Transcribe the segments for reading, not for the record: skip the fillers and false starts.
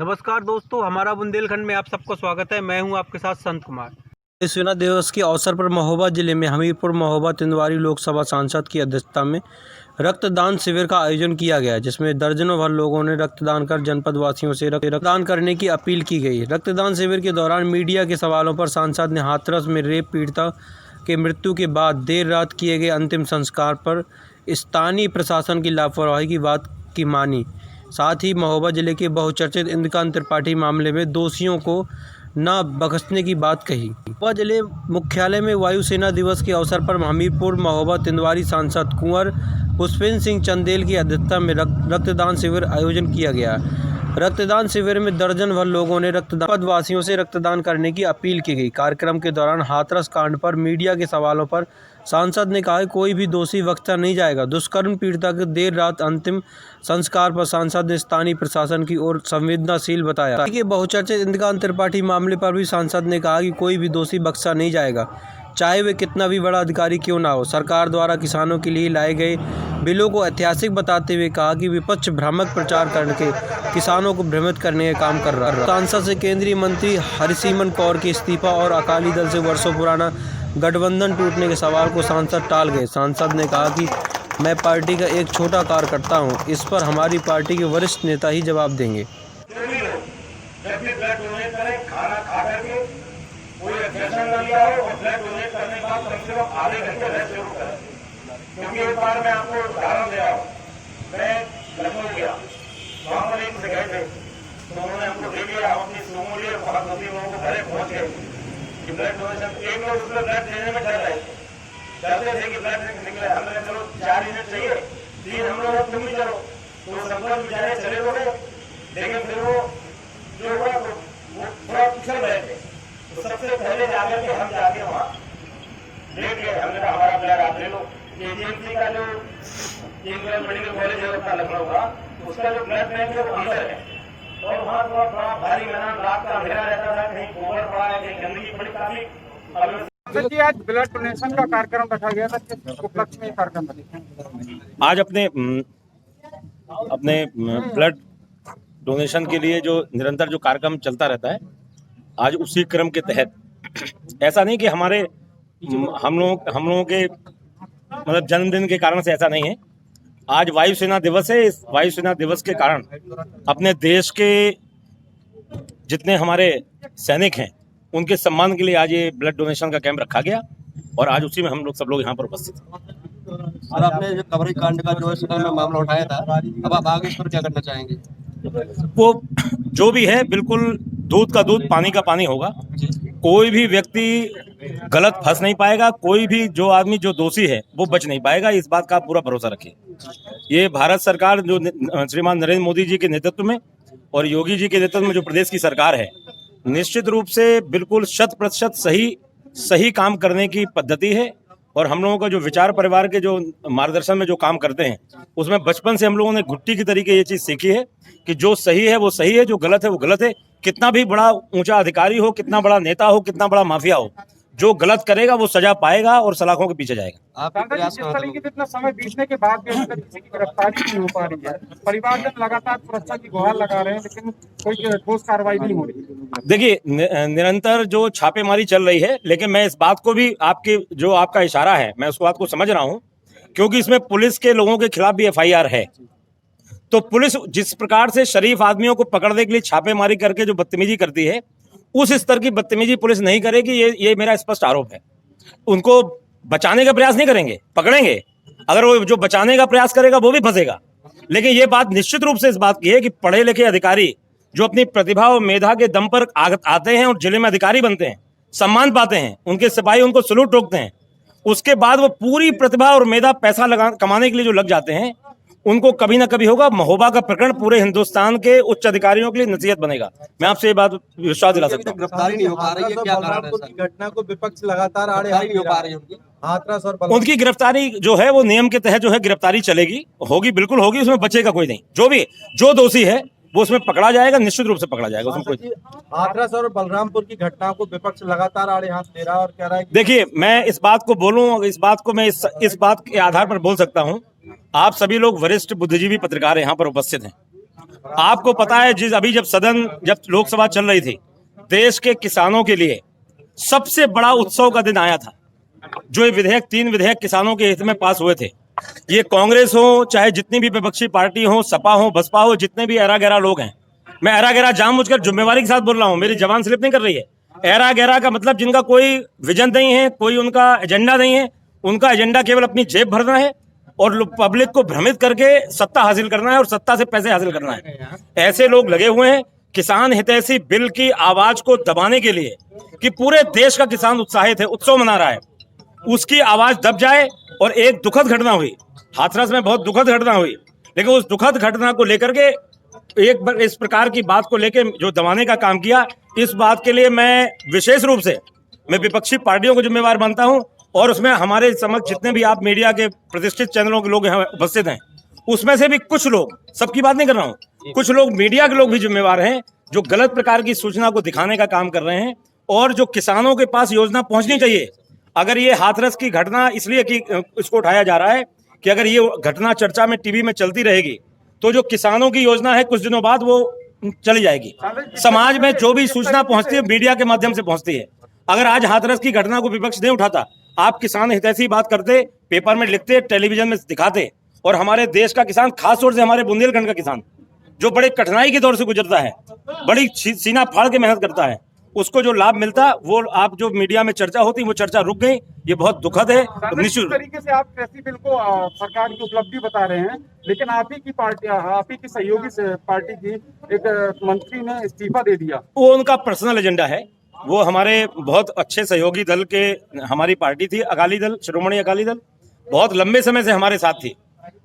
नमस्कार दोस्तों, हमारा बुंदेलखंड में आप सबको स्वागत है। मैं हूं आपके साथ संत कुमार। विश्व सेना दिवस के अवसर पर महोबा जिले में हमीरपुर महोबा तिंदवारी लोकसभा सांसद की अध्यक्षता में रक्तदान शिविर का आयोजन किया गया, जिसमें दर्जनों भर लोगों ने रक्तदान कर जनपद वासियों से रक्तदान करने की अपील की गई। रक्तदान शिविर के दौरान मीडिया के सवालों पर सांसद ने हाथरस में रेप पीड़िता के मृत्यु के बाद देर रात किए गए अंतिम संस्कार पर स्थानीय प्रशासन की लापरवाही की बात की मानी। साथ ही महोबा जिले के बहुचर्चित इंद्रकांत त्रिपाठी मामले में दोषियों को न बख्शने की बात कही। महोबा जिले मुख्यालय में वायुसेना दिवस के अवसर पर हमीरपुर महोबा तिंदवारी सांसद कुंवर पुष्पेंद्र सिंह चंदेल की अध्यक्षता में रक्तदान शिविर आयोजन किया गया। रक्तदान शिविर में दर्जन भर लोगों ने पदवासियों से रक्तदान करने की अपील की गई। कार्यक्रम के दौरान हाथरस कांड पर मीडिया के सवालों पर सांसद ने कहा कि कोई भी दोषी बख्शा नहीं जाएगा। दुष्कर्म पीड़िता के देर रात अंतिम संस्कार पर सांसद ने स्थानीय प्रशासन की ओर संवेदनशील बताया। कि बहुचर्चित इंद्रकांत त्रिपाठी मामले पर भी सांसद ने कहा कि कोई भी दोषी बख्शा नहीं जाएगा, चाहे वे कितना भी बड़ा अधिकारी क्यों ना हो। सरकार द्वारा किसानों के लिए लाए गए बिलों को ऐतिहासिक बताते हुए कहा कि विपक्ष भ्रामक प्रचार करके किसानों को भ्रमित करने का काम कर रहा है। सांसद से केंद्रीय मंत्री हरसिमरत कौर के इस्तीफा और अकाली दल से वर्षों पुराना गठबंधन टूटने के सवाल को सांसद टाल गए। सांसद ने कहा कि मैं पार्टी का एक छोटा कार्यकर्ता हूं, इस पर हमारी पार्टी के वरिष्ठ नेता ही जवाब देंगे। जब भी ब्लड डोनेट करें, खाना खा करके कोई इंजेक्शन न लिया हो और ब्लड डोनेट करने के बाद कम से कम आधे घंटे रेस्ट जरूर करें। क्योंकि एक बार मैं आपको उदाहरण दे रहा हूँ, मैं लखनऊ गया, वहां पर एक जगह थे, तो उन्होंने हमको दे दिया, हम अपनी सोमो लिए बहुत जल्दी लोगों को घरे पहुंच गए कि ब्लड डोनेशन। एक लोग उसमें ब्लड देने में डर रहे डरते थे कि ब्लड निकले। हमने चलो 4 यूनिट चाहिए, 3 हम लोग तुम भी चलो, तो सब लोग बेचारे चले तो गए, लेकिन फिर वो जो हुआ वो थोड़ा पिछड़ रहे थे। तो सबसे पहले जाकर के हम जाके वहाँ देख गए, हमने कहा हमारा ब्लड आप ले लो। एजेंसी का जो इंडियन मेडिकल कॉलेज है अपना लखनऊ का, उसका जो ब्लड बैंक है वो अंदर है, और वहाँ थोड़ा बड़ा भारी मैदान रात का अंधेरा रहता था, कहीं गोबर पड़ा है, कहीं गंदगी पड़ी काफी। जी, आज ब्लड डोनेशन का कार्यक्रम रखा गया था, किस उपलक्ष्य में कार्यक्रम रखा? आज अपने ब्लड डोनेशन के लिए जो निरंतर जो कार्यक्रम चलता रहता है, आज उसी क्रम के तहत, ऐसा नहीं कि हम लोगों के मतलब जन्मदिन के कारण से ऐसा नहीं है। आज वायुसेना दिवस है। इस वायुसेना दिवस के कारण अपने देश के जितने हमारे सैनिक हैं उनके सम्मान के लिए आज ये ब्लड डोनेशन का कैंप रखा गया, और आज उसी में हम लोग सब लोग यहाँ पर उपस्थित हैं। और आपने जो कबरी कांड का जो है सदन में मामला उठाया था, अब आप आगे इस पर क्या करना चाहेंगे? वो जो भी है बिल्कुल दूध का दूध पानी का पानी होगा। कोई भी व्यक्ति गलत फंस नहीं पाएगा, कोई भी जो आदमी जो दोषी है वो बच नहीं पाएगा, इस बात का पूरा भरोसा रखिए। ये भारत सरकार जो श्रीमान नरेंद्र मोदी जी के नेतृत्व में और योगी जी के नेतृत्व में जो प्रदेश की सरकार है, निश्चित रूप से बिल्कुल 100% सही काम करने की पद्धति है। और हम लोगों का जो विचार परिवार के जो मार्गदर्शन में जो काम करते हैं, उसमें बचपन से हम लोगों ने घुट्टी की तरीके ये चीज सीखी है कि जो सही है वो सही है, जो गलत है वो गलत है। कितना भी बड़ा ऊंचा अधिकारी हो, कितना बड़ा नेता हो, कितना बड़ा माफिया हो, जो गलत करेगा वो सजा पाएगा और सलाखों के पीछे जाएगा। आप जिस तरीके से इतना समय बीतने के बाद भी अभी तक किसी की गिरफ्तारी नहीं हो पा रही है, परिवारजन लगातार सुरक्षा की गुहार लगा रहे हैं, लेकिन कोई ठोस कार्रवाई नहीं हो रही। देखिए, निरंतर जो छापेमारी चल रही है, लेकिन मैं इस बात को भी आपका इशारा है, मैं उस बात को समझ रहा हूं, क्योंकि इसमें पुलिस के लोगों के खिलाफ भी FIR है। तो पुलिस जिस प्रकार से शरीफ आदमियों को पकड़ने के लिए छापेमारी करके जो बदतमीजी करती है, उस स्तर की बदतमीजी पुलिस नहीं करेगी, ये मेरा स्पष्ट आरोप है। उनको बचाने का प्रयास नहीं करेंगे, पकड़ेंगे। अगर वो जो बचाने का प्रयास करेगा वो भी फंसेगा। लेकिन ये बात निश्चित रूप से इस बात की है कि पढ़े लिखे अधिकारी जो अपनी प्रतिभा और मेधा के दम पर आते हैं और जिले में अधिकारी बनते हैं, सम्मान पाते हैं, उनके सिपाही उनको सलूट ठोकते हैं, उसके बाद वो पूरी प्रतिभा और मेधा पैसा कमाने के लिए जो लग जाते हैं, उनको कभी ना कभी होगा। महोबा का प्रकरण पूरे हिंदुस्तान के उच्च अधिकारियों के लिए नसीहत बनेगा। मैं आपसे ये बात विश्वास दिला सकता हूँ। गिरफ्तारी नहीं हो पा रही है, क्या कारण है सर? घटना को विपक्ष लगातार नहीं हो पा रही है उनकी। हाथरस और उनकी गिरफ्तारी जो है वो नियम के तहत जो है गिरफ्तारी चलेगी, होगी, बिल्कुल होगी, उसमें बचेगा कोई नहीं। जो दोषी है वो उसमें पकड़ा जाएगा, निश्चित रूप से पकड़ा जाएगा, उसमें कोई। हाथरस और बलरामपुर की घटना को विपक्ष लगातार आड़े हाथ दे रहा है और कह रहा है कि देखिए, मैं इस बात को बोलूं, इस बात को मैं इस बात के आधार पर बोल सकता हूं, आप सभी लोग वरिष्ठ बुद्धिजीवी पत्रकार यहाँ पर उपस्थित हैं। आपको पता है अभी जब लोकसभा चल रही थी, देश के किसानों के लिए सबसे बड़ा उत्सव का दिन आया था। जो ये 3 विधेयक किसानों के हित में पास हुए थे, ये कांग्रेस हो चाहे जितनी भी विपक्षी पार्टी हो, सपा हो, बसपा हो, जितने भी ऐरा गैरा लोग हैं, मैं ऐरा गैरा जानबूझकर जिम्मेवारी के साथ बोल रहा हूं, मेरी जबान स्लिप नहीं कर रही है। ऐरा गैरा का मतलब जिनका कोई विजन नहीं है, कोई उनका एजेंडा नहीं है, उनका एजेंडा केवल अपनी जेब भरना है और पब्लिक को भ्रमित करके सत्ता हासिल करना है और सत्ता से पैसे हासिल करना है। ऐसे लोग लगे हुए हैं किसान हितैषी बिल की आवाज को दबाने के लिए कि पूरे देश का किसान उत्साहित है, उत्सव मना रहा है, उसकी आवाज दब जाए। और एक दुखद घटना हुई हाथरस में, बहुत दुखद घटना हुई, लेकिन उस दुखद घटना को लेकर के एक बार इस प्रकार की बात को लेकर जो दबाने का काम किया, इस बात के लिए मैं विशेष रूप से विपक्षी पार्टियों को जिम्मेवार मानता हूं। और उसमें हमारे समक्ष जितने भी आप मीडिया के प्रतिष्ठित चैनलों के लोग यहाँ उपस्थित हैं, उसमें से भी कुछ लोग, सबकी बात नहीं कर रहा हूँ, कुछ लोग मीडिया के लोग भी जिम्मेवार हैं जो गलत प्रकार की सूचना को दिखाने का काम कर रहे हैं। और जो किसानों के पास योजना पहुंचनी चाहिए, अगर ये हाथरस की घटना इसलिए कि इसको उठाया जा रहा है कि अगर ये घटना चर्चा में टीवी में चलती रहेगी तो जो किसानों की योजना है कुछ दिनों बाद वो चली जाएगी। समाज में जो भी सूचना पहुंचती है मीडिया के माध्यम से पहुंचती है। अगर आज हाथरस की घटना को विपक्ष नहीं उठाता, आप किसान हितैषी बात करते, पेपर में लिखते, टेलीविजन में दिखाते, और हमारे देश का किसान, खासतौर से हमारे बुंदेलखंड का किसान जो बड़े कठिनाई के दौर से गुजरता है, बड़ी सीना फाड़ के मेहनत करता है, उसको जो लाभ मिलता, वो आप जो मीडिया में चर्चा होती, वो चर्चा रुक गई। ये बहुत दुखद है। निश्चित तरीके से आप कृषि बिल को सरकार की उपलब्धि बता रहे हैं, लेकिन आप ही की पार्टी, आप ही की सहयोगी पार्टी की एक मंत्री ने इस्तीफा दे दिया। वो उनका पर्सनल एजेंडा है। वो हमारे बहुत अच्छे सहयोगी दल के, हमारी पार्टी थी अकाली दल, श्रोमणी अकाली दल, बहुत लंबे समय से हमारे साथ थी।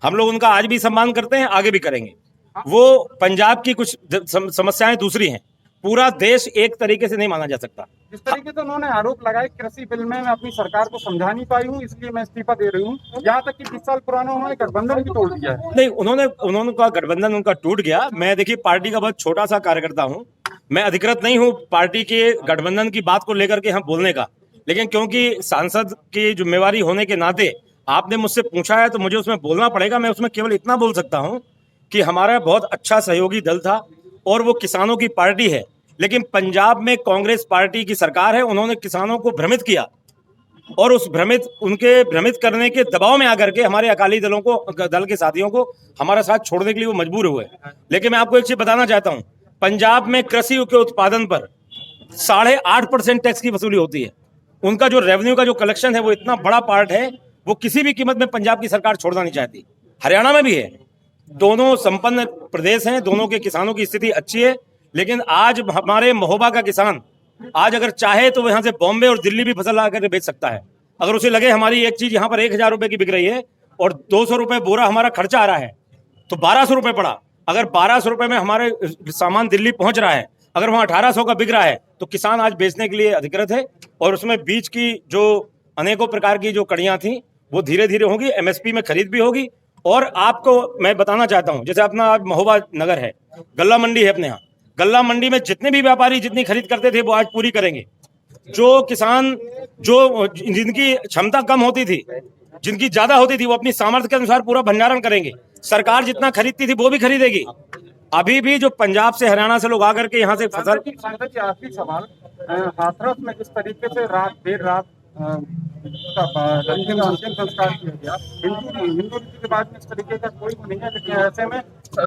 हम लोग उनका आज भी सम्मान करते हैं, आगे भी करेंगे। वो पंजाब की कुछ समस्याएं दूसरी हैं, पूरा देश एक तरीके से नहीं माना जा सकता। जिस तरीके से उन्होंने आरोप लगाया कृषि बिल में मैं अपनी सरकार को समझा नहीं पाई हूँ, इसलिए मैं इस्तीफा दे रही हूँ, यहाँ तक कि 20 साल पुराना उन्होंने गठबंधन भी तोड़ दिया है। नहीं, उन्होंने का गठबंधन उनका टूट गया। मैं देखिए पार्टी का बहुत छोटा सा कार्यकर्ता हूँ, मैं अधिकृत नहीं हूँ पार्टी के गठबंधन की बात को लेकर के हम बोलने का, लेकिन क्योंकि सांसद की जिम्मेवारी होने के नाते आपने मुझसे पूछा है तो मुझे उसमें बोलना पड़ेगा। मैं उसमें केवल इतना बोल सकता हूँ कि हमारा बहुत अच्छा सहयोगी दल था और वो किसानों की पार्टी है, लेकिन पंजाब में कांग्रेस पार्टी की सरकार है, उन्होंने किसानों को भ्रमित किया और उस भ्रमित करने के दबाव में आकर के हमारे अकाली दल के साथियों को हमारा साथ छोड़ने के लिए वो मजबूर हुए। लेकिन मैं आपको एक चीज बताना चाहता हूं, पंजाब में कृषि के उत्पादन पर 8.5% टैक्स की वसूली होती है। उनका जो रेवेन्यू का जो कलेक्शन है वो इतना बड़ा पार्ट है, वो किसी भी कीमत में पंजाब की सरकार छोड़ना नहीं चाहती। हरियाणा में भी है, दोनों संपन्न प्रदेश हैं, दोनों के किसानों की स्थिति अच्छी है। लेकिन आज हमारे महोबा का किसान आज अगर चाहे तो वो यहाँ से बॉम्बे और दिल्ली भी फसल ला कर बेच सकता है। अगर उसे लगे हमारी एक चीज यहाँ पर 1000 रुपए की बिक रही है और 200 रुपए बोरा हमारा खर्चा आ रहा है तो 1200 रुपए पड़ा। अगर 1200 रुपए में हमारे सामान दिल्ली पहुंच रहा है, अगर वहाँ 1800 का बिक रहा है तो किसान आज बेचने के लिए अधिकृत है। और उसमें बीज की जो अनेकों प्रकार की जो कड़ियाँ थी वो धीरे धीरे होगी, MSP में खरीद भी होगी। और आपको मैं बताना चाहता हूँ, जैसे अपना महोबा नगर है, गल्ला मंडी है अपने यहाँ, गल्ला मंडी में जितने भी व्यापारी जितनी खरीद करते थे वो आज पूरी करेंगे। जो किसान जिनकी क्षमता कम होती थी, जिनकी ज्यादा होती थी, वो अपनी सामर्थ्य के अनुसार पूरा भंडारण करेंगे। सरकार जितना खरीदती थी वो भी खरीदेगी। अभी भी जो पंजाब से हरियाणा से लोग आकर के यहाँ से फसल। सांसद जी आखिरी सवाल, हाथरस में जिस तरीके से देर रात अंतिम संस्कार किया गया, हिंदू रीति के बाद में इस तरीके का कोई नहीं है, लेकिन ऐसे में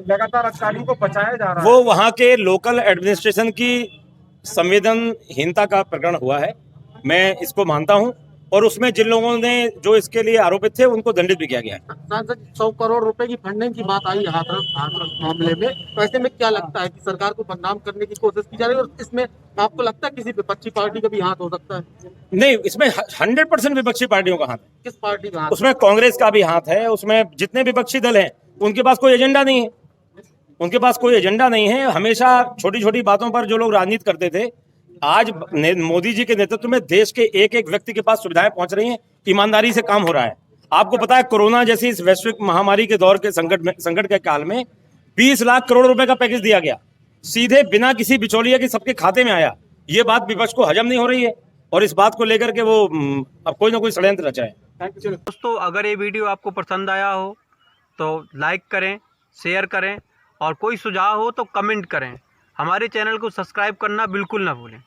लगातार अधिकारियों को बचाया जा रहा है। वो वहाँ के लोकल एडमिनिस्ट्रेशन की संवेदनहीनता का प्रकरण हुआ है, मैं इसको मानता हूँ। और उसमें जिन लोगों ने जो इसके लिए आरोपित थे उनको दंडित भी किया गया है। सांसद 100 करोड़ रुपए की फंडिंग की बात आई हाथरस मामले में, तो ऐसे में क्या लगता है कि सरकार को बदनाम करने की कोशिश की जा रही है और इसमें आपको लगता है किसी विपक्षी पार्टी का भी हाथ हो सकता है? नहीं, इसमें 100% विपक्षी पार्टियों का हाथ है। किस पार्टी का हाथ? उसमें कांग्रेस का भी हाथ है। उसमें जितने विपक्षी दल हैं उनके पास कोई एजेंडा नहीं है, उनके पास कोई एजेंडा नहीं है। हमेशा छोटी छोटी बातों पर जो लोग राजनीति करते थे, आज मोदी जी के नेतृत्व में देश के एक एक व्यक्ति के पास सुविधाएं पहुंच रही हैं, ईमानदारी से काम हो रहा है। आपको पता है कोरोना जैसी इस वैश्विक महामारी के दौर के संकट के काल में 20 लाख करोड़ रुपए का पैकेज दिया गया, सीधे बिना किसी बिचौलिया के सबके खाते में आया। ये बात विपक्ष को हजम नहीं हो रही है और इस बात को लेकर के वो अब कोई ना कोई षड्यंत्र रचाए। दोस्तों, अगर ये वीडियो आपको पसंद आया हो तो लाइक करें, शेयर करें और कोई सुझाव हो तो कमेंट करें। हमारे चैनल को सब्सक्राइब करना बिल्कुल ना भूलें।